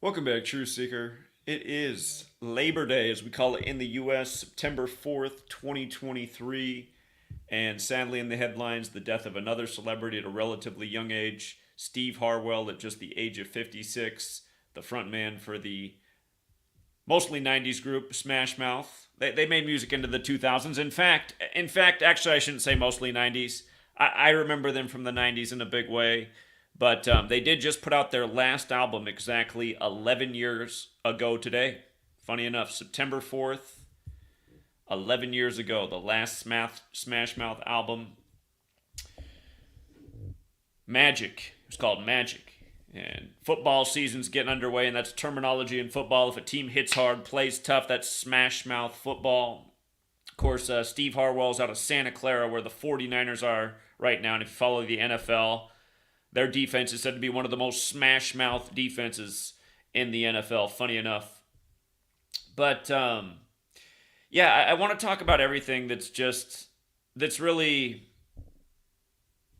Welcome back, Truth Seeker. It is Labor Day, as we call it in the U.S., September 4th, 2023. And sadly, in the headlines, the death of another celebrity at a relatively young age, Steve Harwell, at just the age of 56, the frontman for the mostly 90s group Smash Mouth. They made music into the 2000s. In fact, actually, I shouldn't say mostly 90s. I remember them from the 90s in a big way. But they did just put out their last album exactly 11 years ago today. Funny enough, September 4th, 11 years ago, the last Smash Mouth album, Magic. It was called Magic. And football season's getting underway, and that's terminology in football. If a team hits hard, plays tough, that's Smash Mouth football. Of course, Steve Harwell's out of Santa Clara, where the 49ers are right now. And if you follow the NFL, their defense is said to be one of the most smash mouth defenses in the NFL, funny enough. But yeah, I want to talk about everything that's really,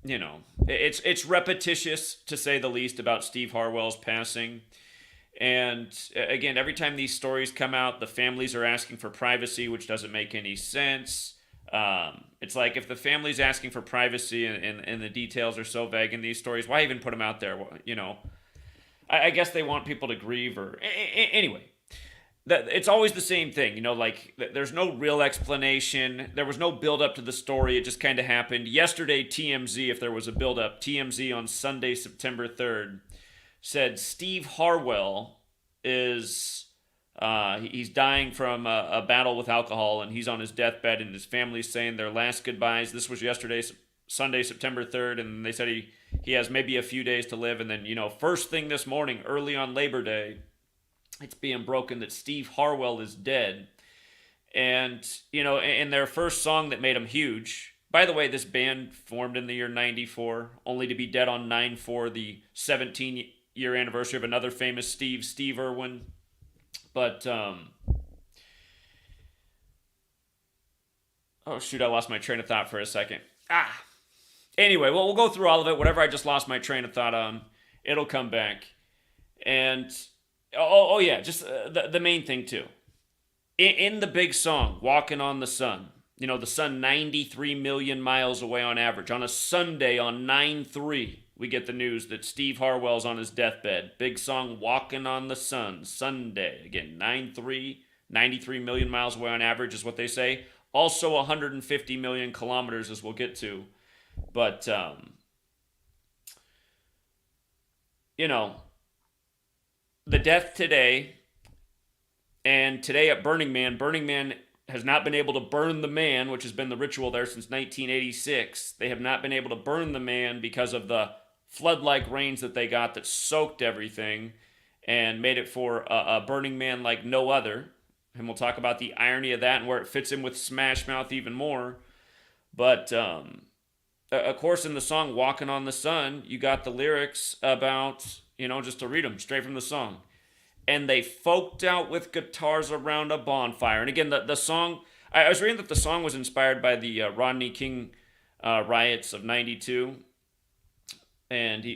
it's repetitious to say the least about Steve Harwell's passing. And again, every time these stories come out, the families are asking for privacy, which doesn't make any sense. It's like if the family's asking for privacy and the details are so vague in these stories, why even put them out there? I guess they want people to grieve or anyway. It's always the same thing, like there's no real explanation. There was no build up to the story. It just kind of happened. Yesterday, TMZ, if there was a build up, TMZ on Sunday, September 3rd, said Steve Harwell is he's dying from a battle with alcohol, and he's on his deathbed, and his family's saying their last goodbyes. This was yesterday, Sunday, September 3rd, and they said he has maybe a few days to live. And then, first thing this morning, early on Labor Day, it's being broken that Steve Harwell is dead. And, in their first song that made him huge, by the way, this band formed in the year 94, only to be dead on 9/4, the 17-year anniversary of another famous Steve Irwin. But oh shoot, I lost my train of thought for a second. Anyway, well, we'll go through all of it. Whatever I just lost my train of thought on, it'll come back. And oh yeah, just the main thing too. In the big song, "Walkin On the Sun," the sun 93 million miles away on average. On a Sunday on 9/3, we get the news that Steve Harwell's on his deathbed. Big song, "Walkin' on the Sun," Sunday. Again, 9/3, 93 million miles away on average is what they say. Also 150 million kilometers, as we'll get to. But, you know, the death today, and today at Burning Man has not been able to burn the man, which has been the ritual there since 1986. They have not been able to burn the man because of the flood like rains that they got that soaked everything and made it for a Burning Man like no other. And we'll talk about the irony of that and where it fits in with Smash Mouth even more. But, of course, in the song "Walkin' on the Sun," you got the lyrics about, just to read them straight from the song. "And they folked out with guitars around a bonfire." And again, the song, I was reading that the song was inspired by the Rodney King riots of '92. And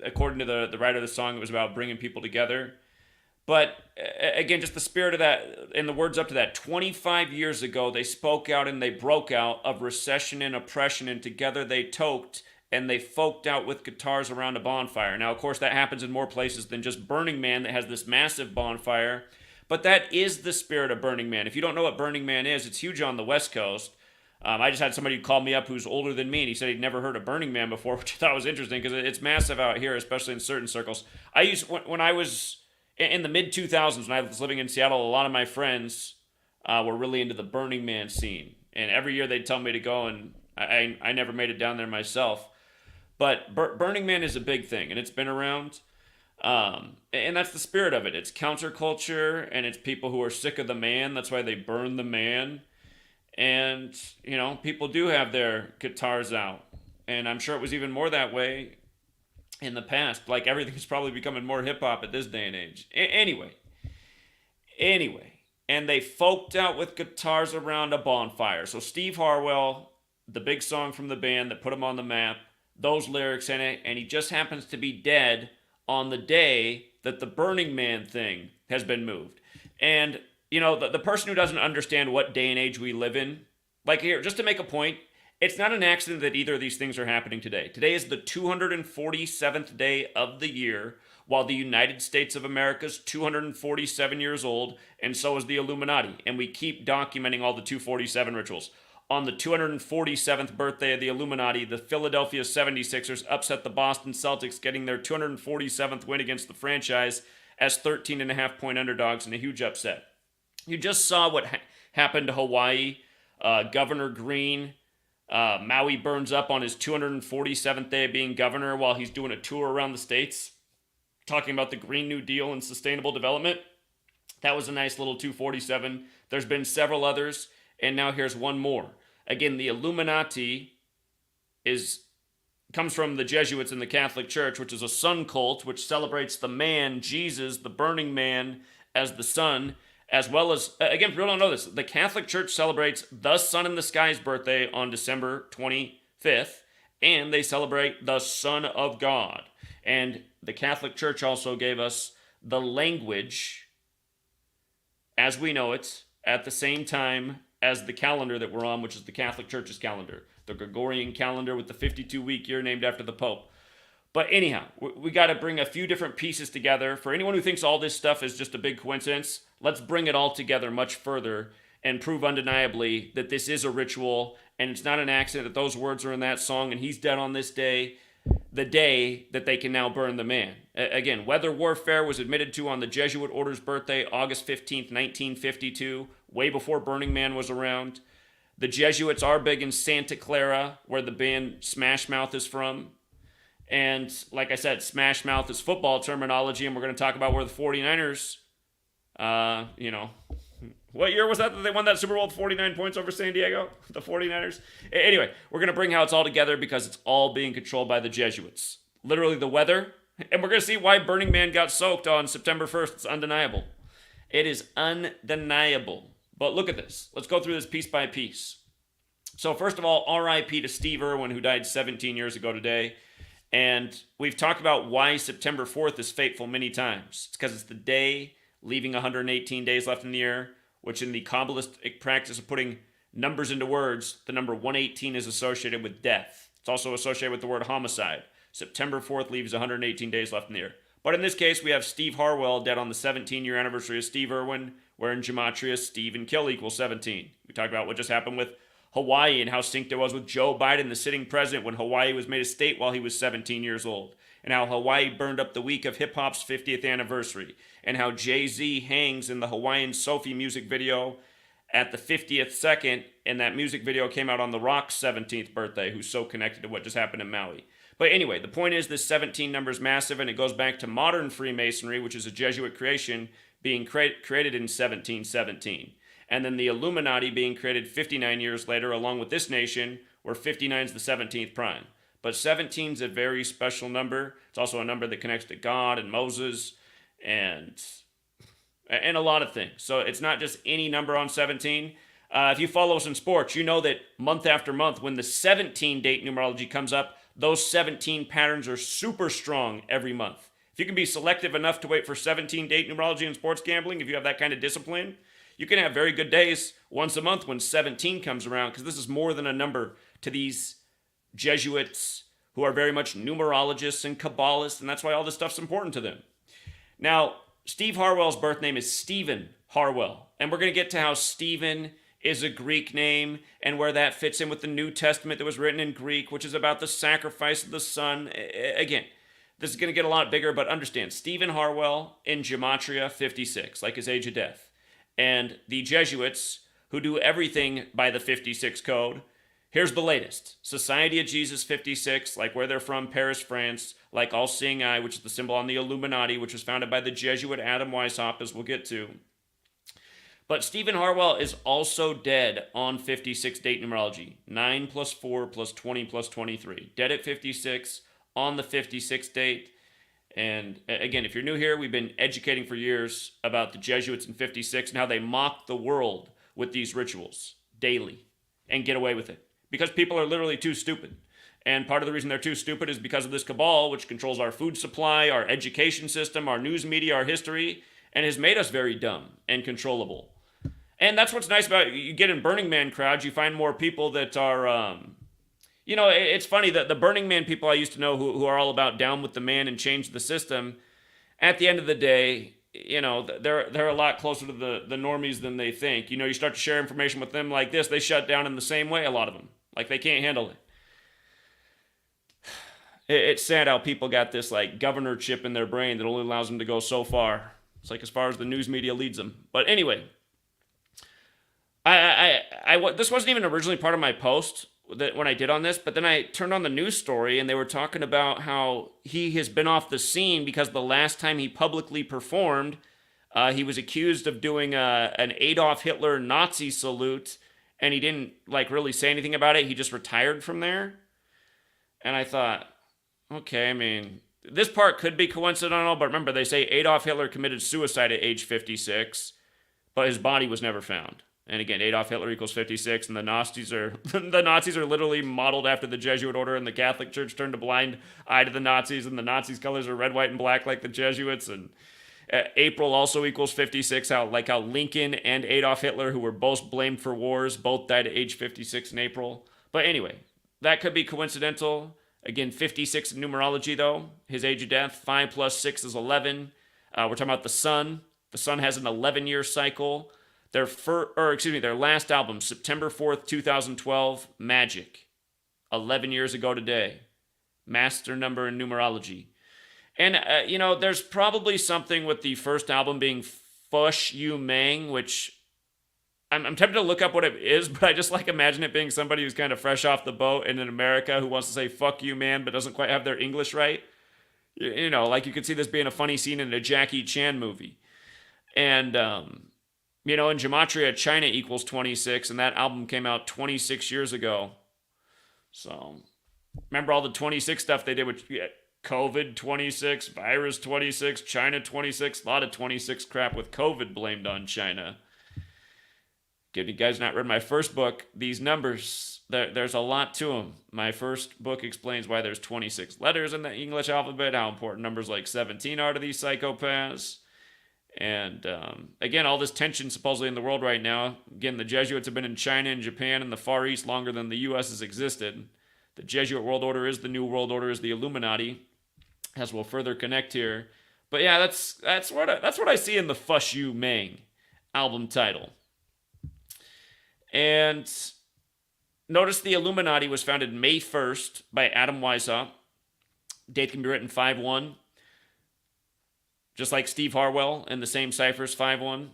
according to the writer of the song, it was about bringing people together. But again, just the spirit of that, and the words up to that, 25 years ago, they spoke out and they broke out of recession and oppression, and together they toked and they folked out with guitars around a bonfire. Now, of course, that happens in more places than just Burning Man that has this massive bonfire, but that is the spirit of Burning Man. If you don't know what Burning Man is, it's huge on the West Coast. I just had somebody call me up who's older than me, and he said he'd never heard of Burning Man before, which I thought was interesting because it's massive out here, especially in certain circles. When I was in the mid 2000s, when I was living in Seattle, a lot of my friends were really into the Burning Man scene, and every year they'd tell me to go, and I never made it down there myself. But Burning Man is a big thing, and it's been around. And that's the spirit of it. It's counterculture, and it's people who are sick of the man. That's why they burn the man. And, people do have their guitars out. And I'm sure it was even more that way in the past. Like, everything's probably becoming more hip hop at this day and age. Anyway. And they folked out with guitars around a bonfire. So Steve Harwell, the big song from the band that put him on the map, those lyrics in it, and he just happens to be dead on the day that the Burning Man thing has been moved. And, you know, the person who doesn't understand what day and age we live in, like here, just to make a point, it's not an accident that either of these things are happening today. Today is the 247th day of the year, while the United States of America is 247 years old, and so is the Illuminati. And we keep documenting all the 247 rituals. On the 247th birthday of the Illuminati, the Philadelphia 76ers upset the Boston Celtics, getting their 247th win against the franchise as 13.5-point underdogs in a huge upset. You just saw what happened to Hawaii. Governor Green, Maui burns up on his 247th day of being governor while he's doing a tour around the states, talking about the Green New Deal and sustainable development. That was a nice little 247. There's been several others, and now here's one more. Again, the Illuminati comes from the Jesuits in the Catholic Church, which is a sun cult, which celebrates the man, Jesus, the burning man, as the sun, as well as, again, people don't know this, the Catholic Church celebrates the sun in the sky's birthday on December 25th, and they celebrate the Son of God. And the Catholic Church also gave us the language as we know it at the same time as the calendar that we're on, which is the Catholic Church's calendar, the Gregorian calendar with the 52-week year named after the Pope. But anyhow, we got to bring a few different pieces together. For anyone who thinks all this stuff is just a big coincidence, let's bring it all together much further and prove undeniably that this is a ritual and it's not an accident that those words are in that song and he's dead on this day, the day that they can now burn the man. Again, weather warfare was admitted to on the Jesuit order's birthday, August 15th, 1952, way before Burning Man was around. The Jesuits are big in Santa Clara, where the band Smash Mouth is from. And like I said, Smash Mouth is football terminology, and we're going to talk about where the 49ers, what year was that they won that Super Bowl with 49 points over San Diego? The 49ers? Anyway, we're going to bring how it's all together because it's all being controlled by the Jesuits. Literally the weather. And we're going to see why Burning Man got soaked on September 1st. It's undeniable. It is undeniable. But look at this. Let's go through this piece by piece. So first of all, R.I.P. to Steve Irwin, who died 17 years ago today. And we've talked about why September 4th is fateful many times. It's because it's the day leaving 118 days left in the year, which in the Kabbalistic practice of putting numbers into words, the number 118 is associated with death. It's also associated with the word homicide. September 4th leaves 118 days left in the year. But in this case, we have Steve Harwell dead on the 17-year anniversary of Steve Irwin, where in Gematria, Steve and kill equals 17. We talked about what just happened with Hawaii and how synced it was with Joe Biden, the sitting president, when Hawaii was made a state while he was 17 years old. And how Hawaii burned up the week of hip-hop's 50th anniversary. And how Jay-Z hangs in the Hawaiian Sophie music video at the 50th second, and that music video came out on The Rock's 17th birthday, who's so connected to what just happened in Maui. But anyway, the point is this 17 number is massive, and it goes back to modern Freemasonry, which is a Jesuit creation, being created in 1717. And then the Illuminati being created 59 years later, along with this nation, where 59 is the 17th prime. But 17 is a very special number. It's also a number that connects to God and Moses and a lot of things. So it's not just any number on 17. If you follow us in sports, you know that month after month, when the 17 date numerology comes up, those 17 patterns are super strong every month. If you can be selective enough to wait for 17 date numerology in sports gambling, if you have that kind of discipline, you can have very good days once a month when 17 comes around, because this is more than a number to these Jesuits who are very much numerologists and Kabbalists, and that's why all this stuff's important to them. Now, Steve Harwell's birth name is Stephen Harwell, and we're going to get to how Stephen is a Greek name and where that fits in with the New Testament that was written in Greek, which is about the sacrifice of the Son. Again, this is going to get a lot bigger, but understand, Stephen Harwell in Gematria 56, like his age of death. And the Jesuits, who do everything by the 56 code, here's the latest. Society of Jesus 56, like where they're from, Paris, France, like All Seeing Eye, which is the symbol on the Illuminati, which was founded by the Jesuit Adam Weishaupt, as we'll get to. But Stephen Harwell is also dead on 56 date numerology. 9 plus 4 plus 20 plus 23. Dead at 56 on the 56 date. And again, if you're new here, we've been educating for years about the Jesuits in 56 and how they mock the world with these rituals daily and get away with it. Because people are literally too stupid. And part of the reason they're too stupid is because of this cabal, which controls our food supply, our education system, our news media, our history, and has made us very dumb and controllable. And that's what's nice about it. You get in Burning Man crowds, you find more people that are, it's funny that the Burning Man people I used to know who are all about down with the man and change the system, at the end of the day, they're a lot closer to the normies than they think. You start to share information with them like this, they shut down in the same way, a lot of them. Like, they can't handle it. It's sad how people got this, like, governor chip in their brain that only allows them to go so far. It's like as far as the news media leads them. But anyway, this wasn't even originally part of my post when I did on this, but then I turned on the news story and they were talking about how he has been off the scene because the last time he publicly performed, he was accused of doing an Adolf Hitler Nazi salute, and he didn't really say anything about it. He just retired from there. And I thought, okay, I mean, this part could be coincidental, but remember, they say Adolf Hitler committed suicide at age 56, but his body was never found. And again, Adolf Hitler equals 56, and the Nazis are literally modeled after the Jesuit order, and the Catholic Church turned a blind eye to the Nazis, and the Nazis' colors are red, white, and black like the Jesuits. And April also equals 56, how Lincoln and Adolf Hitler, who were both blamed for wars, both died at age 56 in April. But anyway, that could be coincidental. Again, 56 in numerology, though. His age of death, 5 plus 6 is 11. We're talking about the sun. The sun has an 11-year cycle. Their last album, September 4th, 2012, Magic. 11 years ago today. Master number in numerology. And, there's probably something with the first album being Fush You Mang, which I'm tempted to look up what it is, but I just imagine it being somebody who's kind of fresh off the boat and in America who wants to say fuck you, man, but doesn't quite have their English right. You could see this being a funny scene in a Jackie Chan movie. And, in Gematria, China equals 26, and that album came out 26 years ago. So, remember all the 26 stuff they did with COVID 26, virus 26, China 26, a lot of 26 crap with COVID blamed on China. If you guys not read my first book, these numbers, there's a lot to them. My first book explains why there's 26 letters in the English alphabet, how important numbers like 17 are to these psychopaths. And again, all this tension supposedly in the world right now. Again, the Jesuits have been in China and Japan and the Far East longer than the U.S. has existed. The Jesuit world order is the New World Order, is the Illuminati, as we'll further connect here. But yeah, that's what I see in the Fush You Mang album title. And notice the Illuminati was founded May 1st by Adam Weishaupt. Date can be written 5-1. Just like Steve Harwell in the same ciphers, 5-1.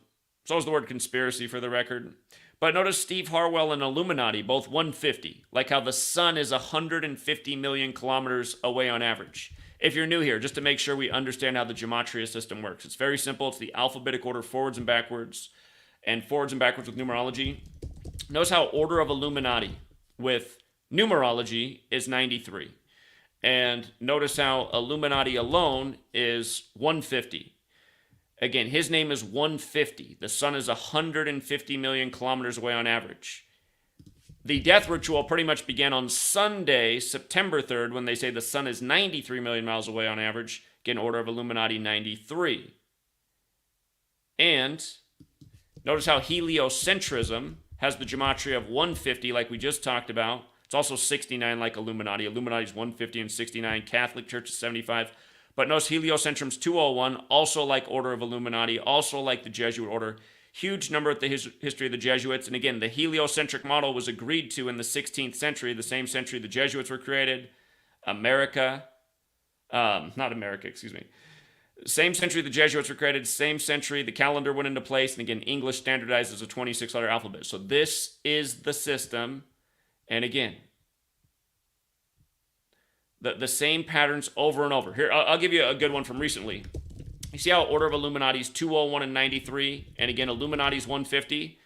So is the word conspiracy for the record. But notice Steve Harwell and Illuminati, both 150. Like how the sun is 150 million kilometers away on average. If you're new here, just to make sure we understand how the Gematria system works. It's very simple. It's the alphabetic order forwards and backwards with numerology. Notice how order of Illuminati with numerology is 93. And notice how Illuminati alone is 150. Again, his name is 150. The sun is 150 million kilometers away on average. The death ritual pretty much began on Sunday, September 3rd, when they say the sun is 93 million miles away on average. Again, order of Illuminati 93. And notice how heliocentrism has the gematria of 150 like we just talked about. It's also 69 like Illuminati. Illuminati is 150 and 69. Catholic Church is 75. But notice heliocentrum's 201, also like order of Illuminati, also like the Jesuit order. Huge number at the history of the Jesuits. And again, the heliocentric model was agreed to in the 16th century, the same century the Jesuits were created. Same century the Jesuits were created, same century the calendar went into place, and again, English standardized as a 26-letter alphabet. So this is the system, and again, the same patterns over and over. Here, I'll give you a good one from recently. You see how order of Illuminati is 201 and 93, and again, Illuminati's 150?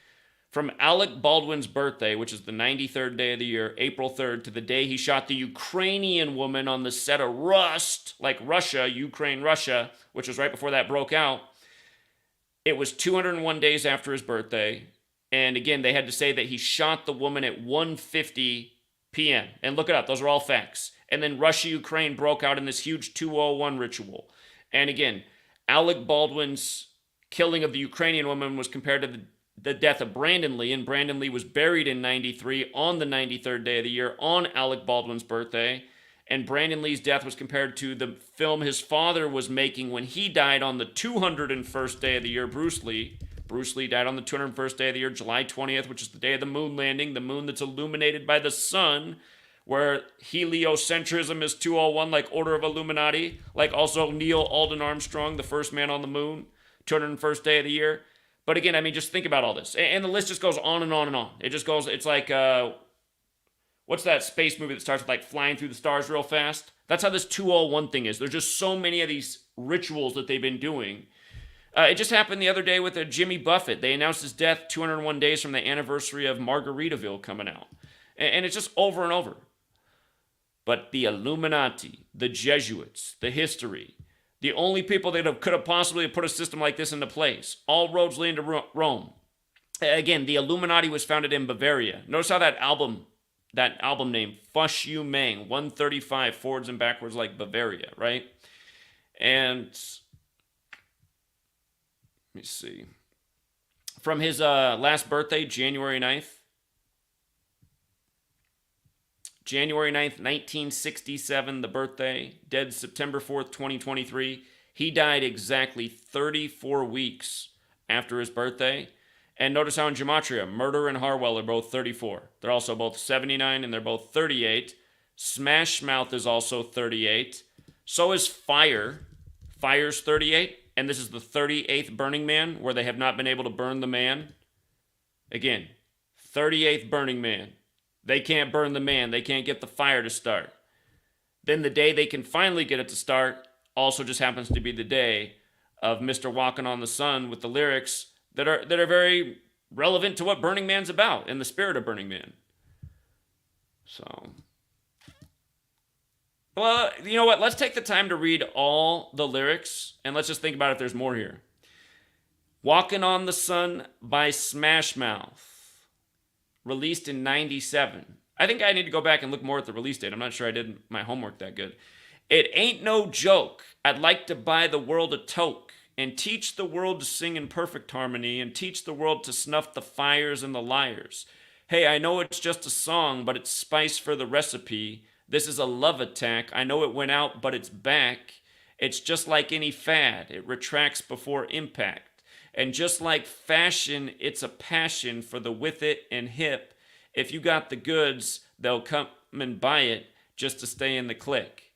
From Alec Baldwin's birthday, which is the 93rd day of the year, April 3rd, to the day he shot the Ukrainian woman on the set of Rust, like Russia, Ukraine, Russia, which was right before that broke out, it was 201 days after his birthday. And again, they had to say that he shot the woman at 150 p.m. And look it up. Those are all facts. And then Russia, Ukraine broke out in this huge 201 ritual. And again, Alec Baldwin's killing of the Ukrainian woman was compared to the death of Brandon Lee. And Brandon Lee was buried in 93 on the 93rd day of the year on Alec Baldwin's birthday. And Brandon Lee's death was compared to the film his father was making when he died on the 201st day of the year, Bruce Lee. Bruce Lee died on the 201st day of the year, July 20th, which is the day of the moon landing, the moon that's illuminated by the sun, where heliocentrism is 201, like Order of Illuminati, like also Neil Alden Armstrong, the first man on the moon, 201st day of the year. But again, I mean, just think about all this. And the list just goes on and on and on. It just goes, it's like, what's that space movie that starts with like flying through the stars real fast? That's how this 201 thing is. There's just so many of these rituals that they've been doing. It just happened the other day with Jimmy Buffett. They announced his death 201 days from the anniversary of Margaritaville coming out. And it's just over and over. But the Illuminati, the Jesuits, the history, the only people that could have possibly put a system like this into place, all roads lead to Rome. Again, the Illuminati was founded in Bavaria. Notice how that album name, Fush You Mang, 135 forwards and backwards like Bavaria, right? And let me see. From his last birthday, January 9th, 1967, the birthday, dead September 4th, 2023. He died exactly 34 weeks after his birthday. And notice how in Gematria, Murder and Harwell are both 34. They're also both 79 and they're both 38. Smash Mouth is also 38. So is Fire. Fire's 38. And this is the 38th Burning Man, where they have not been able to burn the man. Again, 38th Burning Man. They can't burn the man. They can't get the fire to start. Then the day they can finally get it to start also just happens to be the day of Mr. Walkin On the Sun with the lyrics that are very relevant to what Burning Man's about and the spirit of Burning Man. So, well, you know what? Let's take the time to read all the lyrics and let's just think about if there's more here. Walkin On the Sun by Smash Mouth. Released in 97. I think I need to go back and look more at the release date. I'm not sure I did my homework that good. It ain't no joke. I'd like to buy the world a toke and teach the world to sing in perfect harmony and teach the world to snuff the fires and the liars. Hey, I know it's just a song, but it's spice for the recipe. This is a love attack. I know it went out, but it's back. It's just like any fad. It retracts before impact. And just like fashion, it's a passion for the with it and hip. If you got the goods, they'll come and buy it just to stay in the clique.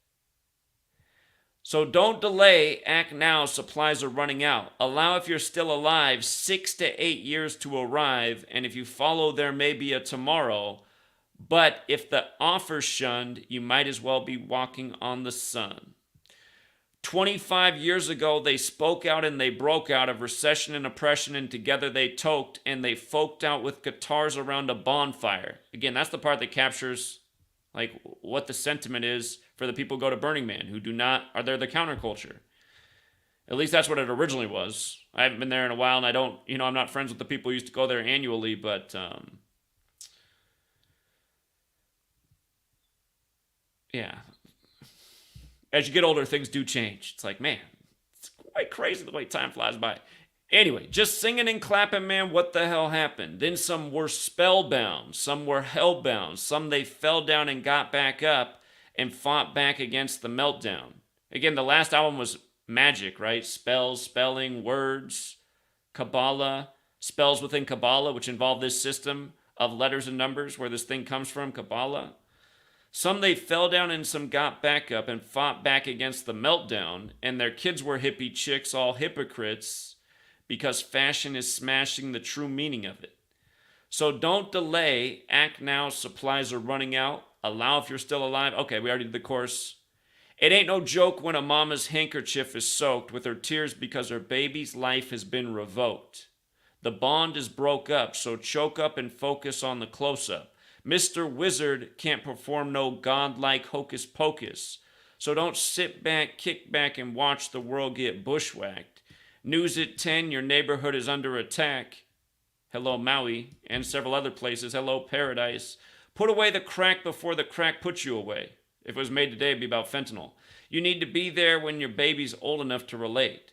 So don't delay, act now, supplies are running out. Allow if you're still alive 6 to 8 years to arrive, and if you follow there may be a tomorrow. But if the offer's shunned, you might as well be walking on the sun. 25 years ago, they spoke out and they broke out of recession and oppression, and together they toked and they folked out with guitars around a bonfire. Again, that's the part that captures like what the sentiment is for the people who go to Burning Man, who they're the counterculture. At least that's what it originally was. I haven't been there in a while, and I'm not friends with the people who used to go there annually, but yeah. As you get older, things do change. It's like, man, it's quite crazy the way time flies by. Anyway, just singing and clapping, man, what the hell happened? Then some were spellbound, some were hellbound, some they fell down and got back up and fought back against the meltdown. Again, the last album was magic, right? Spells, spelling, words, Kabbalah, spells within Kabbalah, which involve this system of letters and numbers where this thing comes from, Kabbalah. Some they fell down and some got back up and fought back against the meltdown, and their kids were hippie chicks, all hypocrites, because fashion is smashing the true meaning of it. So don't delay, act now, supplies are running out, allow if you're still alive. Okay, we already did the chorus. It ain't no joke when a mama's handkerchief is soaked with her tears because her baby's life has been revoked. The bond is broke up, so choke up and focus on the close-up. Mr. Wizard can't perform no godlike hocus pocus. So don't sit back, kick back, and watch the world get bushwhacked. News at 10, your neighborhood is under attack. Hello, Maui, and several other places. Hello, Paradise. Put away the crack before the crack puts you away. If it was made today, it'd be about fentanyl. You need to be there when your baby's old enough to relate.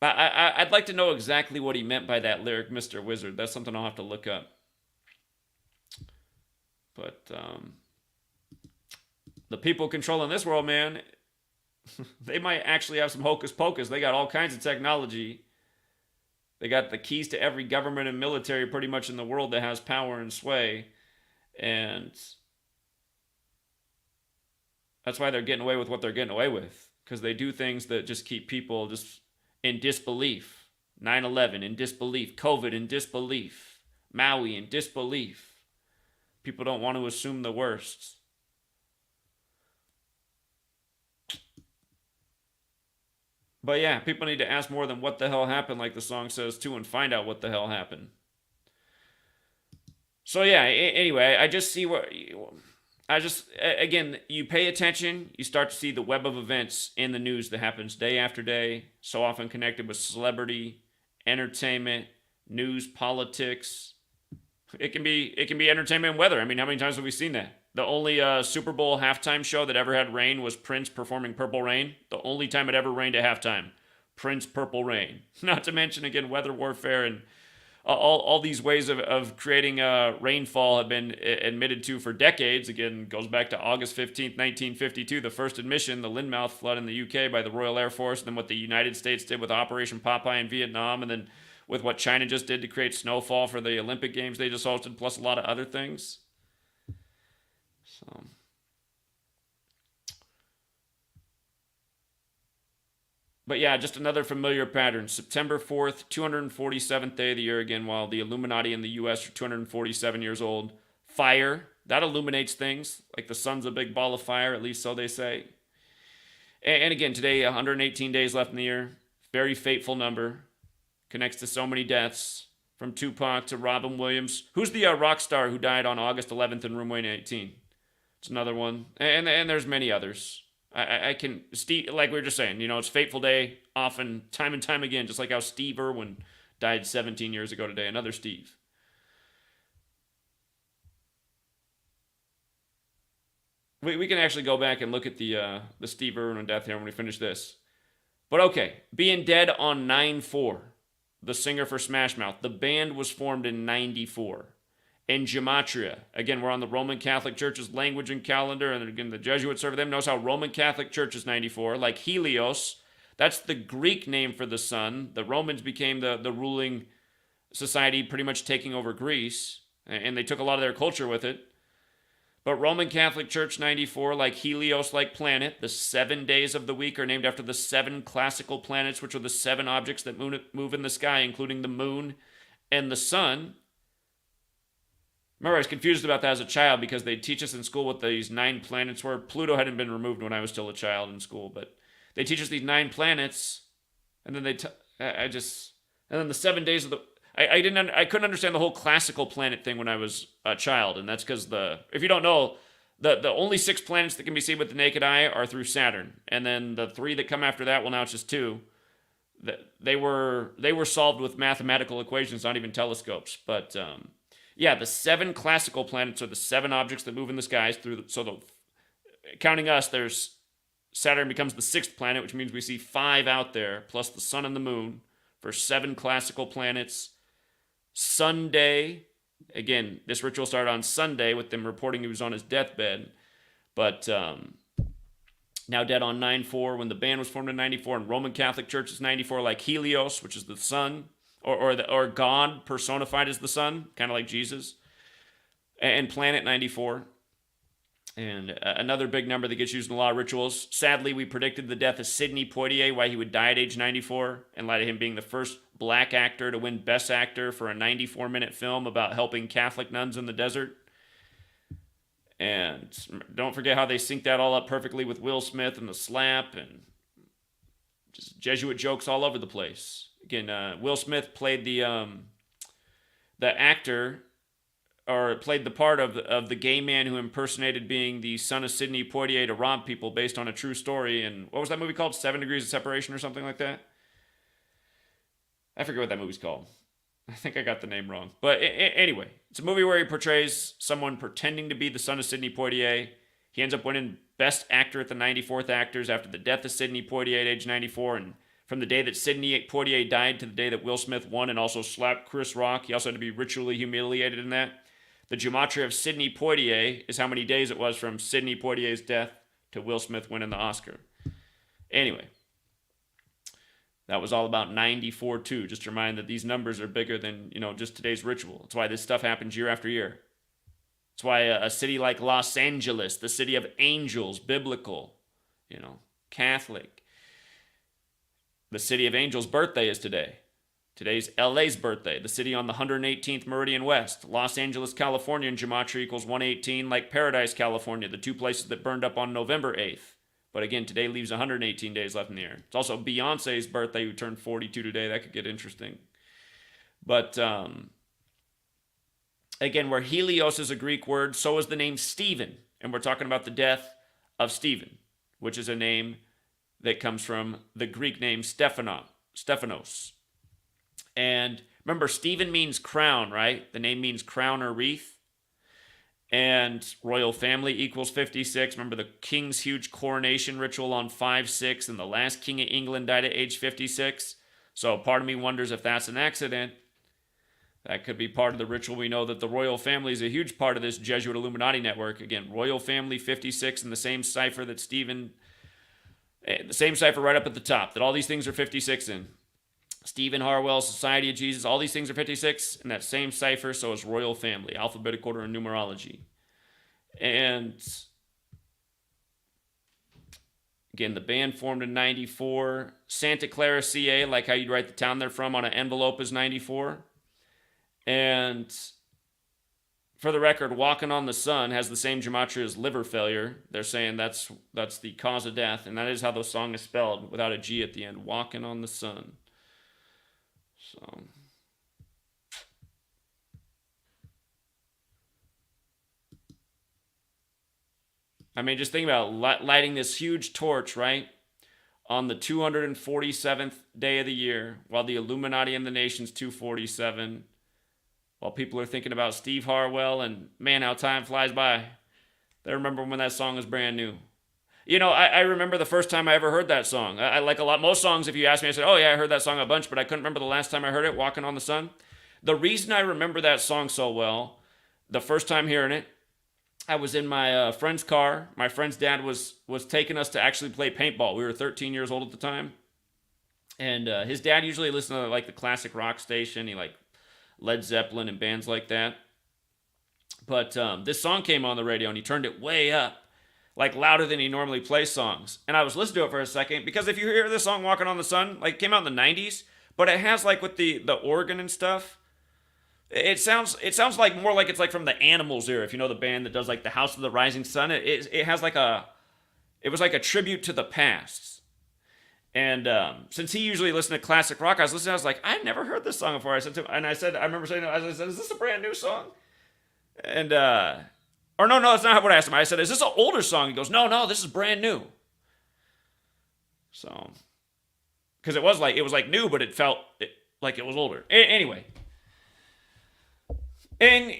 I'd like to know exactly what he meant by that lyric, Mr. Wizard. That's something I'll have to look up. But the people controlling this world, man, they might actually have some hocus pocus. They got all kinds of technology. They got the keys to every government and military pretty much in the world that has power and sway. And that's why they're getting away with what they're getting away with. Because they do things that just keep people just in disbelief. 9/11 in disbelief. COVID in disbelief. Maui in disbelief. People don't want to assume the worst. But yeah, people need to ask more than what the hell happened, like the song says too, and find out what the hell happened. So yeah, anyway, I just see what again, you pay attention, you start to see the web of events in the news that happens day after day, so often connected with celebrity, entertainment, news, politics. It can be entertainment and weather. I mean, how many times have we seen that? The only Super Bowl halftime show that ever had rain was Prince performing Purple Rain. The only time it ever rained at halftime. Prince Purple Rain. Not to mention, again, weather warfare and all these ways of creating rainfall have been admitted to for decades. Again, goes back to August 15th, 1952, the first admission, the Lynmouth flood in the UK by the Royal Air Force, and then what the United States did with Operation Popeye in Vietnam, and then with what China just did to create snowfall for the Olympic Games they just hosted, plus a lot of other things. So, but yeah, just another familiar pattern. September 4th, 247th day of the year again, while the Illuminati in the US are 247 years old. Fire, that illuminates things, like the sun's a big ball of fire, at least so they say. And again, today, 118 days left in the year. Very fateful number. Connects to so many deaths, from Tupac to Robin Williams. Who's the rock star who died on August 11th in room 118? It's another one. And there's many others. I can, Steve, like we were just saying, it's fateful day often, time and time again, just like how Steve Irwin died 17 years ago today. Another Steve. We can actually go back and look at the Steve Irwin death here when we finish this. But okay, being dead on 9/4, the singer for Smash Mouth. The band was formed in 94. And Gematria, again, we're on the Roman Catholic Church's language and calendar, and again, the Jesuit serve them. Notice how Roman Catholic Church is 94, like Helios. That's the Greek name for the sun. The Romans became the ruling society, pretty much taking over Greece, and they took a lot of their culture with it. But Roman Catholic Church 94, like Helios, like planet. The 7 days of the week are named after the 7 classical planets, which are the 7 objects that move in the sky, including the moon and the sun. Remember, I was confused about that as a child because they'd teach us in school what these 9 planets were. Pluto hadn't been removed when I was still a child in school, but they teach us these 9 planets, and then and then the 7 days of the. I couldn't understand the whole classical planet thing when I was a child, and that's because if you don't know, the only 6 planets that can be seen with the naked eye are through Saturn, and then the 3 that come after that, well, now it's just 2. They were solved with mathematical equations, not even telescopes, but. Yeah, the 7 classical planets are the 7 objects that move in the skies counting us, there's Saturn becomes the 6th planet, which means we see 5 out there, plus the sun and the moon for 7 classical planets. Sunday, again, this ritual started on Sunday with them reporting he was on his deathbed, but now dead on 9/4 when the band was formed in 94, and Roman Catholic Church is 94, like Helios, which is the sun. Or God personified as the sun, kind of like Jesus, and Planet 94. And another big number that gets used in a lot of rituals. Sadly, we predicted the death of Sidney Poitier, why he would die at age 94, in light of him being the first black actor to win Best Actor for a 94-minute film about helping Catholic nuns in the desert. And don't forget how they synced that all up perfectly with Will Smith and the slap, and just Jesuit jokes all over the place. Again, Will Smith played the actor, or played the part of the gay man who impersonated being the son of Sidney Poitier to rob people based on a true story. And what was that movie called? 7 Degrees of Separation or something like that? I forget what that movie's called. I think I got the name wrong. But anyway, it's a movie where he portrays someone pretending to be the son of Sidney Poitier. He ends up winning Best Actor at the 94th Actors after the death of Sidney Poitier at age 94. And from the day that Sidney Poitier died to the day that Will Smith won and also slapped Chris Rock, he also had to be ritually humiliated in that. The Gematria of Sidney Poitier is how many days it was from Sidney Poitier's death to Will Smith winning the Oscar. Anyway, that was all about 94 too. Just to remind that these numbers are bigger than, just today's ritual. That's why this stuff happens year after year. That's why a city like Los Angeles, the city of angels, biblical, Catholic. The city of angels' birthday is today. Today's LA's birthday, the city on the 118th Meridian West. Los Angeles, California in Gematria equals 118, like Paradise, California, the two places that burned up on November 8th. But again, today leaves 118 days left in the year. It's also Beyonce's birthday, who turned 42 today. That could get interesting. But again, where Helios is a Greek word, so is the name Stephen. And we're talking about the death of Stephen, which is a name that comes from the Greek name Stephanos. And remember, Stephen means crown, right? The name means crown or wreath. And royal family equals 56. Remember the king's huge coronation ritual on 5/6, and the last king of England died at age 56. So part of me wonders if that's an accident. That could be part of the ritual. We know that the royal family is a huge part of this Jesuit Illuminati network. Again, royal family 56 in the same cipher that Stephen, the same cipher right up at the top, that all these things are 56 in. Stephen Harwell, Society of Jesus, all these things are 56 in that same cipher, so is royal family, alphabetic order, and numerology. And again, the band formed in 94. Santa Clara, CA, like how you'd write the town they're from on an envelope, is 94. And for the record, Walkin On the Sun has the same gematria as liver failure. They're saying that's the cause of death, and that is how the song is spelled, without a G at the end. Walkin On the Sun. So, I mean, just think about lighting this huge torch, right? On the 247th day of the year, while the Illuminati and the nation's 247, while people are thinking about Steve Harwell, and man, how time flies by. They remember when that song was brand new. I remember the first time I ever heard that song. I like most songs, if you ask me, I said, oh yeah, I heard that song a bunch, but I couldn't remember the last time I heard it, Walkin' on the Sun. The reason I remember that song so well, the first time hearing it, I was in my friend's car. My friend's dad was taking us to actually play paintball. We were 13 years old at the time. And his dad usually listened to like the classic rock station. He like Led Zeppelin and bands like that. But this song came on the radio and he turned it way up, like louder than he normally plays songs. And I was listening to it for a second, because if you hear this song Walkin' on the Sun, like it came out in the 90s, but it has like with the organ and stuff, it sounds like more like it's like from the Animals era, if you know the band that does like the House of the Rising Sun. It has like it was like a tribute to the past. And since he usually listened to classic rock, I was like, I never heard this song before. I remember saying, is this a brand new song? And or no, that's not what I asked him. I said, is this an older song? He goes, no, this is brand new. So, because it was like new, but it felt like it was older. Anyway. And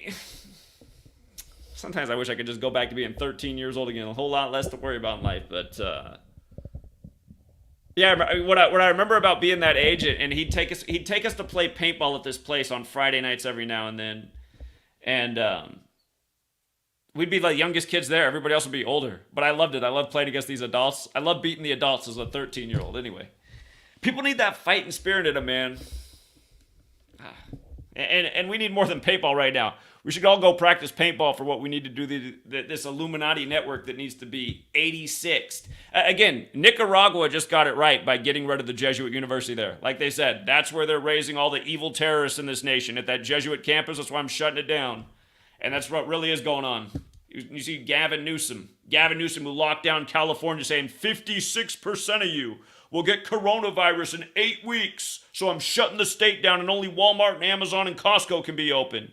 sometimes I wish I could just go back to being 13 years old again. A whole lot less to worry about in life. But, yeah, what I remember about being that age, and he'd take us to play paintball at this place on Friday nights every now and then. And, we'd be the youngest kids there. Everybody else would be older. But I loved it. I loved playing against these adults. I loved beating the adults as a 13-year-old. Anyway, people need that fighting spirit in them, man. And we need more than paintball right now. We should all go practice paintball for what we need to do this Illuminati network that needs to be 86th. Again, Nicaragua just got it right by getting rid of the Jesuit University there. Like they said, that's where they're raising all the evil terrorists in this nation, at that Jesuit campus. That's why I'm shutting it down. And that's what really is going on. You see Gavin Newsom who locked down California, saying 56% of you will get coronavirus in 8 weeks. So I'm shutting the state down, and only Walmart and Amazon and Costco can be open.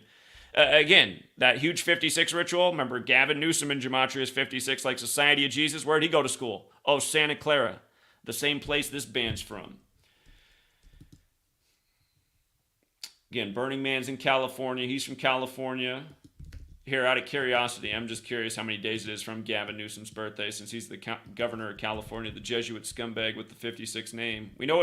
Again, that huge 56 ritual. Remember Gavin Newsom in Gematria is 56, like Society of Jesus. Where'd he go to school? Oh, Santa Clara, the same place this band's from. Again, Burning Man's in California. He's from California. Here, out of curiosity, I'm just curious how many days it is from Gavin Newsom's birthday, since he's the governor of California, the Jesuit scumbag with the 56 name. We know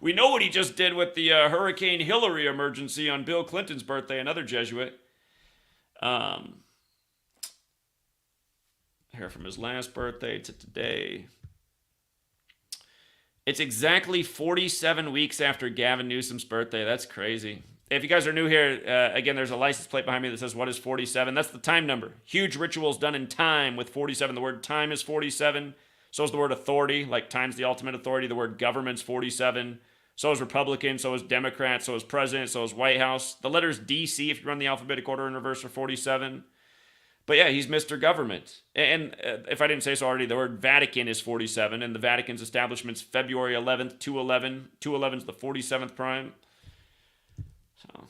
what he just did with the Hurricane Hillary emergency on Bill Clinton's birthday, another Jesuit. Here from his last birthday to today. It's exactly 47 weeks after Gavin Newsom's birthday. That's crazy. If you guys are new here, again, there's a license plate behind me that says, what is 47? That's the time number. Huge rituals done in time with 47. The word time is 47. So is the word authority, like time's the ultimate authority. The word government's 47. So is Republican, so is Democrat, so is President, so is White House. The letters DC, if you run the alphabetic order in reverse, are 47. But yeah, he's Mr. Government. And if I didn't say so already, the word Vatican is 47, and the Vatican's establishment's February 11th, 211. 211 is the 47th prime. So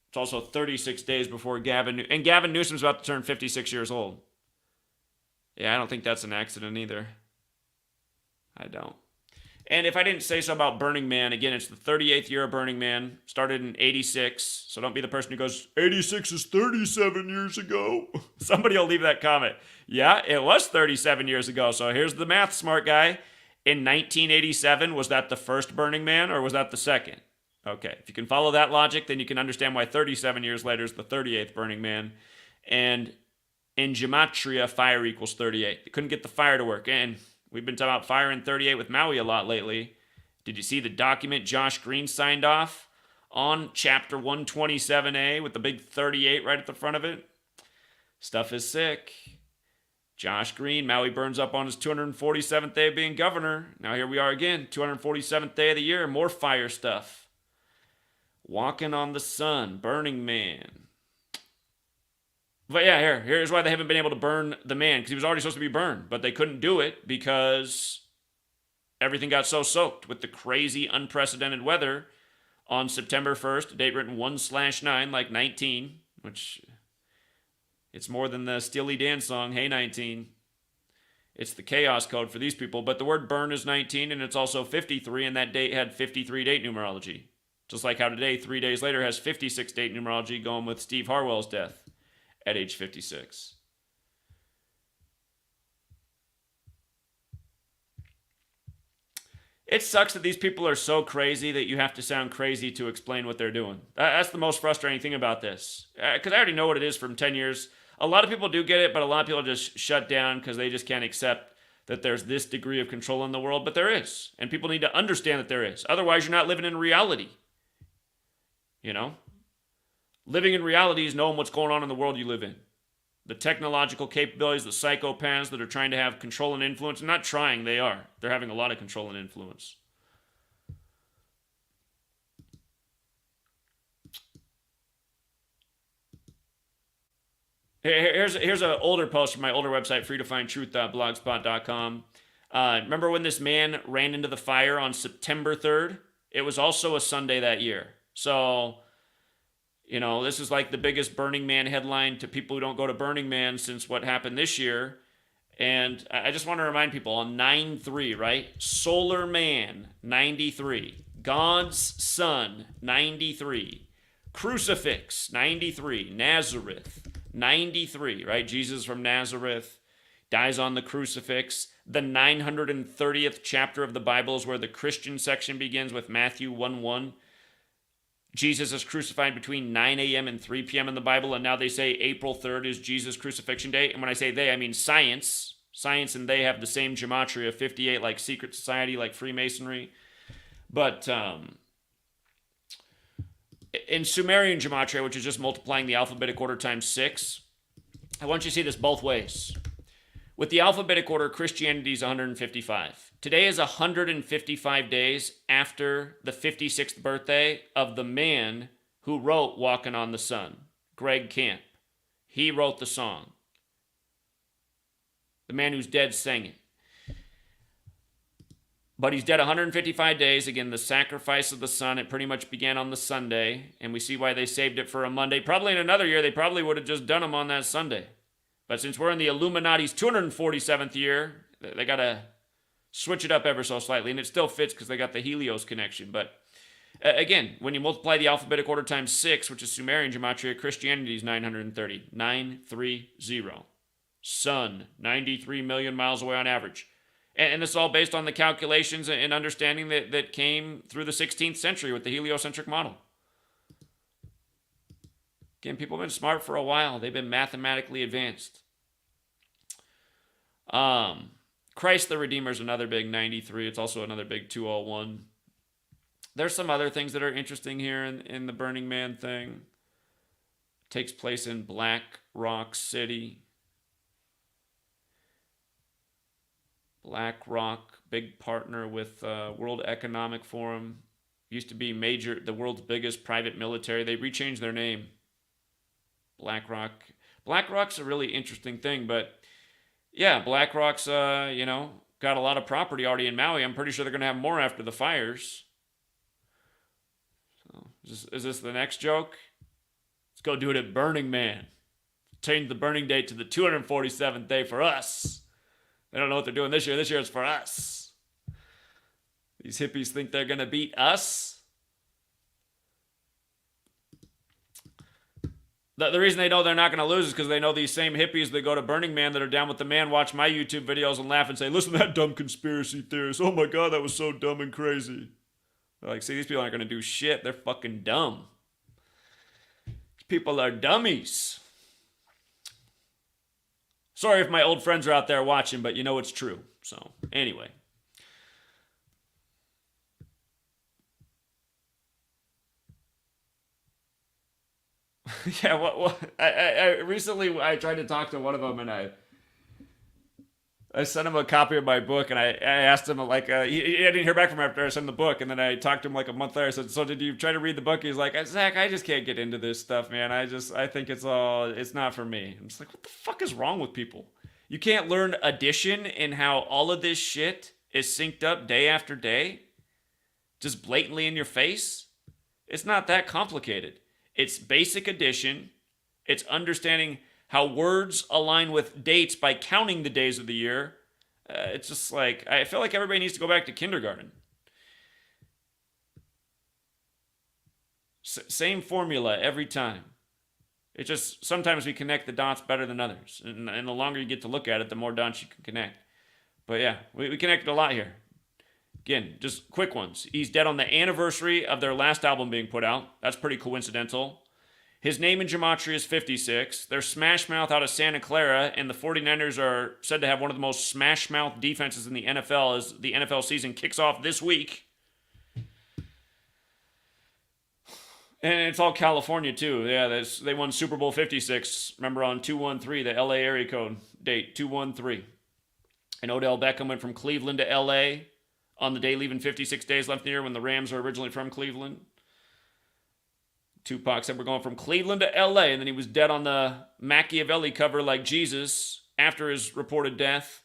it's also 36 days before and Gavin Newsom's about to turn 56 years old. Yeah, I don't think that's an accident either. I don't. And if I didn't say so about Burning Man, again, it's the 38th year of Burning Man. Started in 86. So don't be the person who goes, 86 is 37 years ago. Somebody will leave that comment. Yeah, it was 37 years ago. So here's the math smart guy. In 1987, was that the first Burning Man or was that the second? Okay, if you can follow that logic, then you can understand why 37 years later is the 38th Burning Man. And in Gematria, fire equals 38. They couldn't get the fire to work. And we've been talking about fire in 38 with Maui a lot lately. Did you see the document Josh Green signed off on chapter 127A with the big 38 right at the front of it? Stuff is sick. Josh Green, Maui burns up on his 247th day of being governor. Now here we are again, 247th day of the year, more fire stuff. Walkin On the Sun, Burning Man. But yeah, here's why they haven't been able to burn the man, because he was already supposed to be burned, but they couldn't do it because everything got so soaked with the crazy, unprecedented weather on September 1st, a date written 1/9, like 19, which it's more than the Steely Dan song, Hey 19. It's the chaos code for these people, but the word burn is 19, and it's also 53, and that date had 53 date numerology. Just like how today, 3 days later, has 56 date numerology, going with Steve Harwell's death at age 56. It sucks that these people are so crazy that you have to sound crazy to explain what they're doing. That's the most frustrating thing about this. Because I already know what it is from 10 years. A lot of people do get it, but a lot of people just shut down because they just can't accept that there's this degree of control in the world. But there is. And people need to understand that there is. Otherwise, you're not living in reality. You know? Living in reality is knowing what's going on in the world you live in. The technological capabilities, the psychopaths that are trying to have control and influence. Not trying, they are. They're having a lot of control and influence. Here's an older post from my older website, freetofindtruth.blogspot.com. Remember when this man ran into the fire on September 3rd? It was also a Sunday that year. So, you know, this is like the biggest Burning Man headline to people who don't go to Burning Man since what happened this year. And I just want to remind people on 9/3, right? Solar Man, 93. God's Son, 93. Crucifix, 93. Nazareth, 93, right? Jesus from Nazareth dies on the crucifix. The 930th chapter of the Bible is where the Christian section begins with Matthew 1:1. Jesus is crucified between 9 a.m. and 3 p.m. in the Bible, and now they say April 3rd is Jesus' crucifixion day. And when I say they, I mean science. Science and they have the same gematria, 58, like secret society, like Freemasonry. But in Sumerian gematria, which is just multiplying the alphabetic order times 6, I want you to see this both ways. With the alphabetic order, Christianity is 155. Today is 155 days after the 56th birthday of the man who wrote Walkin On the Sun, Greg Camp. He wrote the song. The man who's dead sang it. But he's dead 155 days. Again, the sacrifice of the sun, it pretty much began on the Sunday, and we see why they saved it for a Monday. Probably in another year, they probably would have just done him on that Sunday. But since we're in the Illuminati's 247th year, they got to switch it up ever so slightly, and it still fits because they got the Helios connection. But again, when you multiply the alphabetic order times 6, which is Sumerian gematria, Christianity is 930. 930. Sun, 93 million miles away on average. And this is all based on the calculations and understanding that came through the 16th century with the heliocentric model. Again, people have been smart for a while. They've been mathematically advanced. Christ the Redeemer is another big 93. It's also another big 201. There's some other things that are interesting here in the Burning Man thing. It takes place in Black Rock City. Black Rock, big partner with World Economic Forum. Used to be the world's biggest private military. They rechanged their name. Black Rock. Black Rock's a really interesting thing, but yeah, Black Rock's, got a lot of property already in Maui. I'm pretty sure they're going to have more after the fires. So, is this the next joke? Let's go do it at Burning Man. Change the burning date to the 247th day for us. They don't know what they're doing this year. This year it's for us. These hippies think they're going to beat us. The reason they know they're not going to lose is because they know these same hippies that go to Burning Man that are down with the man watch my YouTube videos and laugh and say, listen to that dumb conspiracy theorist. Oh my God, that was so dumb and crazy. They're like, see, these people aren't going to do shit. They're fucking dumb. These people are dummies. Sorry if my old friends are out there watching, but you know it's true. So, anyway. Yeah, I recently tried to talk to one of them, and I sent him a copy of my book, and I asked him, I didn't hear back from him after I sent him the book, and then I talked to him like a month later. I said, so did you try to read the book? He's like, Zach, I just can't get into this stuff, man. I think it's not for me. I'm just like, what the fuck is wrong with people? You can't learn addition and how all of this shit is synced up day after day? Just blatantly in your face? It's not that complicated. It's basic addition. It's understanding how words align with dates by counting the days of the year. It's just like, I feel like everybody needs to go back to kindergarten. Same formula every time. It's just, sometimes we connect the dots better than others. And the longer you get to look at it, the more dots you can connect. But yeah, we connected a lot here. Again, just quick ones. He's dead on the anniversary of their last album being put out. That's pretty coincidental. His name in Gematria is 56. They're smash mouth out of Santa Clara, and the 49ers are said to have one of the most smash mouth defenses in the NFL as the NFL season kicks off this week. And it's all California, too. Yeah, they won Super Bowl 56, remember, on 213, the LA area code date, 213. And Odell Beckham went from Cleveland to LA on the day leaving 56 days left in the year when the Rams are originally from Cleveland. Tupac said we're going from Cleveland to LA, and then he was dead on the Machiavelli cover like Jesus after his reported death.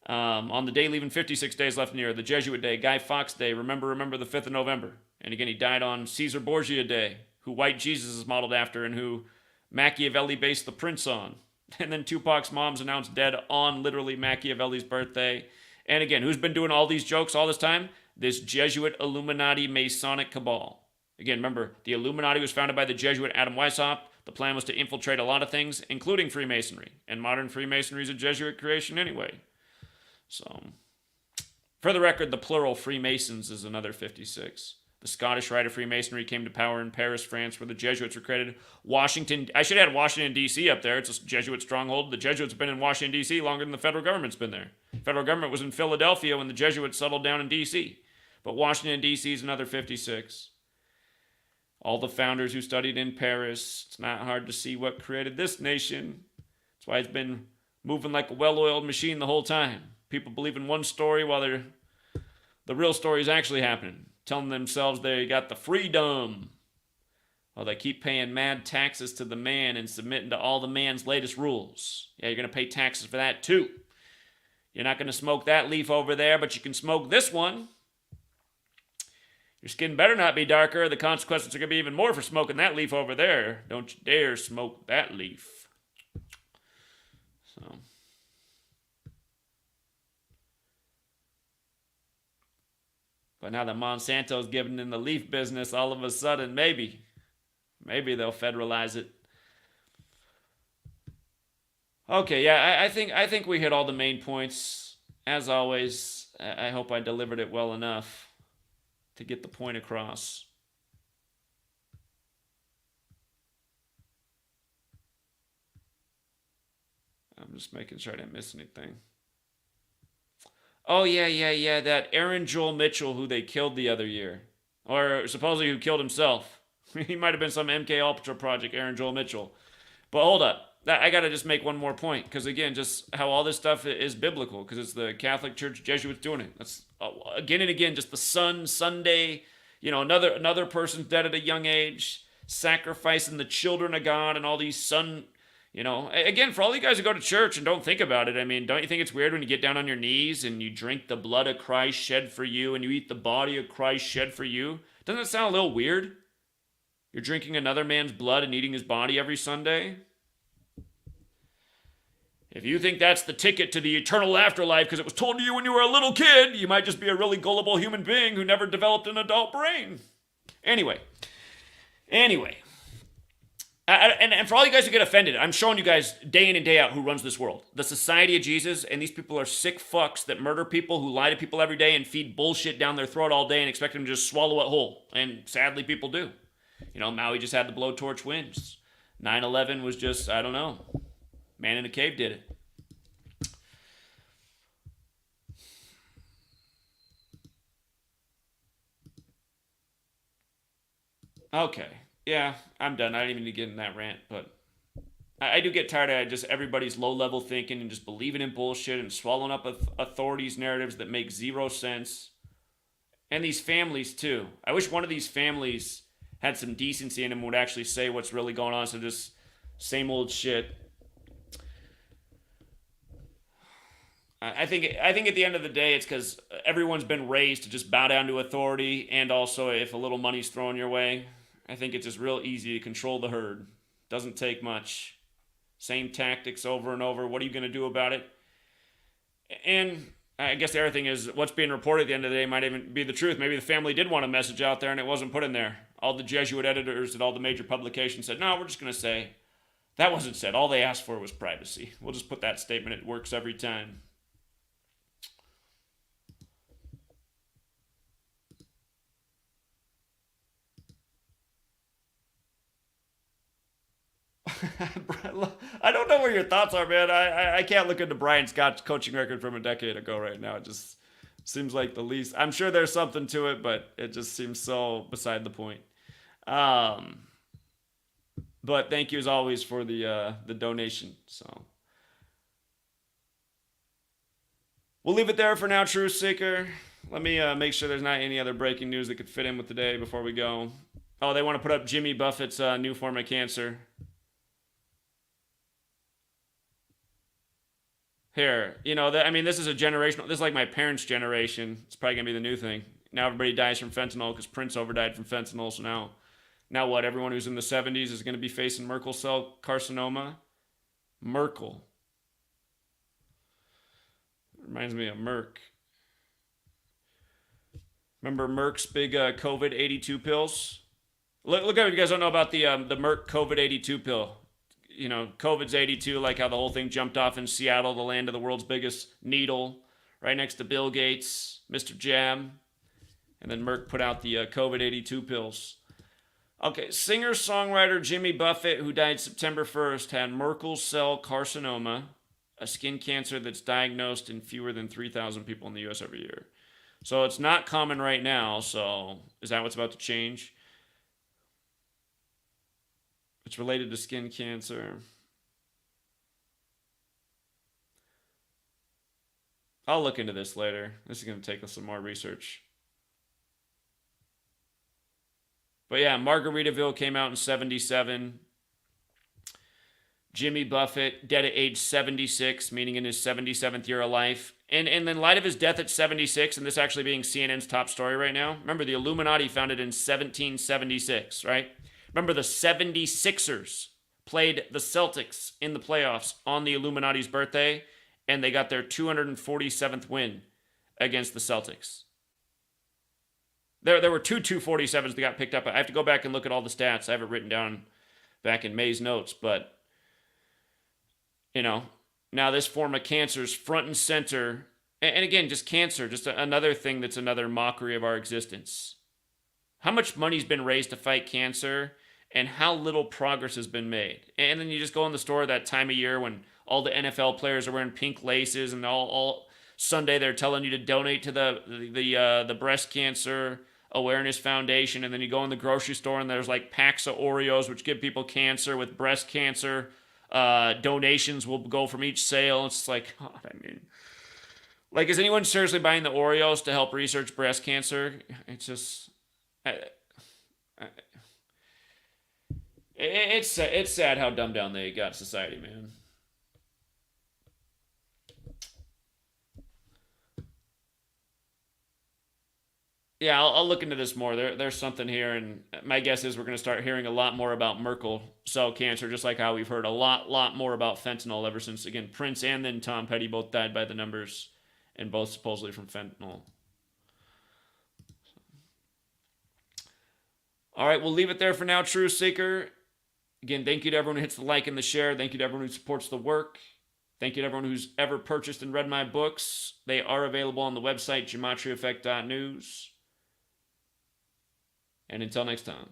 On the day leaving 56 days left in the year, the Jesuit Day, Guy Fawkes Day, remember the 5th of November. And again, he died on Caesar Borgia Day, who White Jesus is modeled after and who Machiavelli based The Prince on. And then Tupac's mom's announced dead on literally Machiavelli's birthday. And again, who's been doing all these jokes all this time? This Jesuit Illuminati Masonic cabal. Again, remember, the Illuminati was founded by the Jesuit Adam Weishaupt. The plan was to infiltrate a lot of things, including Freemasonry. And modern Freemasonry is a Jesuit creation anyway. So, for the record, the plural Freemasons is another 56. The Scottish Rite of Freemasonry came to power in Paris, France, where the Jesuits were created. Washington, I should have had Washington, D.C. up there. It's a Jesuit stronghold. The Jesuits have been in Washington, D.C. longer than the federal government's been there. The federal government was in Philadelphia when the Jesuits settled down in D.C. But Washington, D.C. is another 56. All the founders who studied in Paris. It's not hard to see what created this nation. That's why it's been moving like a well-oiled machine the whole time. People believe in one story while the real story is actually happening. Telling themselves they got the freedom. While they keep paying mad taxes to the man and submitting to all the man's latest rules. Yeah, you're going to pay taxes for that too. You're not going to smoke that leaf over there, but you can smoke this one. Your skin better not be darker. The consequences are going to be even more for smoking that leaf over there. Don't you dare smoke that leaf. So. But now that Monsanto's giving in the leaf business, all of a sudden, maybe they'll federalize it. Okay, yeah, I think we hit all the main points. As always, I hope I delivered it well enough to get the point across. I'm just making sure I didn't miss anything. Oh, yeah, that Aaron Joel Mitchell who they killed the other year. Or supposedly who killed himself. He might have been some MK Ultra project, Aaron Joel Mitchell. But hold up. I got to just make one more point. Because again, just how all this stuff is biblical. Because it's the Catholic Church Jesuits doing it. That's again and again, just the Sunday, another person's dead at a young age. Sacrificing the children of God and all these again, for all you guys who go to church and don't think about it, I mean, don't you think it's weird when you get down on your knees and you drink the blood of Christ shed for you and you eat the body of Christ shed for you? Doesn't that sound a little weird? You're drinking another man's blood and eating his body every Sunday? If you think that's the ticket to the eternal afterlife because it was told to you when you were a little kid, you might just be a really gullible human being who never developed an adult brain. Anyway. And for all you guys who get offended, I'm showing you guys day in and day out who runs this world. The Society of Jesus, and these people are sick fucks that murder people, who lie to people every day and feed bullshit down their throat all day and expect them to just swallow it whole. And sadly, people do. Maui just had the blowtorch winds. 9/11 was just, I don't know. Man in a cave did it. Okay. Yeah, I'm done. I didn't even need to get in that rant, but I do get tired of just everybody's low-level thinking and just believing in bullshit and swallowing up authorities' narratives that make zero sense. And these families, too. I wish one of these families had some decency in them and would actually say what's really going on, so just same old shit. I think at the end of the day, it's because everyone's been raised to just bow down to authority, and also if a little money's thrown your way, I think it's just real easy to control the herd. Doesn't take much. Same tactics over and over. What are you going to do about it? And I guess the other thing is what's being reported at the end of the day might even be the truth. Maybe the family did want a message out there and it wasn't put in there. All the Jesuit editors at all the major publications said, no, we're just going to say, that wasn't said. All they asked for was privacy. We'll just put that statement. It works every time. I don't know where your thoughts are, man. I can't look into Brian Scott's coaching record from a decade ago right now. It just seems like the least. I'm sure there's something to it, but it just seems so beside the point. But thank you as always for the donation. So we'll leave it there for now, Truth Seeker. Let me make sure there's not any other breaking news that could fit in with today before we go. Oh, they want to put up Jimmy Buffett's new form of cancer. Here, this is a generational. This is like my parents' generation. It's probably gonna be the new thing. Now everybody dies from fentanyl because Prince overdied from fentanyl. So now what? Everyone who's in the 70s is gonna be facing Merkel cell carcinoma. Merkel reminds me of Merck. Remember Merck's big COVID 82 pills? Look at it. You guys don't know about the Merck COVID 82 pill. COVID's 82, like how the whole thing jumped off in Seattle, the land of the world's biggest needle, right next to Bill Gates, Mr. Jam. And then Merck put out the COVID 82 pills. Okay, singer-songwriter Jimmy Buffett, who died September 1st, had Merkel cell carcinoma, a skin cancer that's diagnosed in fewer than 3,000 people in the U.S. every year. So it's not common right now, so is that what's about to change? It's related to skin cancer. I'll look into this later. This is going to take us some more research. But yeah, Margaritaville came out in 77. Jimmy Buffett, dead at age 76, meaning in his 77th year of life. And in light of his death at 76, and this actually being CNN's top story right now, remember the Illuminati founded in 1776, right? Remember the 76ers played the Celtics in the playoffs on the Illuminati's birthday, and they got their 247th win against the Celtics. There were two 247s that got picked up. I have to go back and look at all the stats. I have it written down back in May's notes, but now this form of cancer is front and center. And again, just cancer, just another thing that's another mockery of our existence. How much money's been raised to fight cancer and how little progress has been made. And then you just go in the store that time of year when all the NFL players are wearing pink laces and all Sunday they're telling you to donate to the breast cancer awareness foundation. And then you go in the grocery store and there's like packs of Oreos which give people cancer with breast cancer. Donations will go from each sale. It's like, God, like, is anyone seriously buying the Oreos to help research breast cancer? It's just, it's sad how dumbed down they got society, man. Yeah, I'll look into this more. There's something here, and my guess is we're going to start hearing a lot more about Merkel cell cancer, just like how we've heard a lot more about fentanyl ever since, again, Prince and then Tom Petty both died by the numbers, and both supposedly from fentanyl. All right, we'll leave it there for now, True Seeker. Again, thank you to everyone who hits the like and the share. Thank you to everyone who supports the work. Thank you to everyone who's ever purchased and read my books. They are available on the website, GematriaEffectNews. And until next time.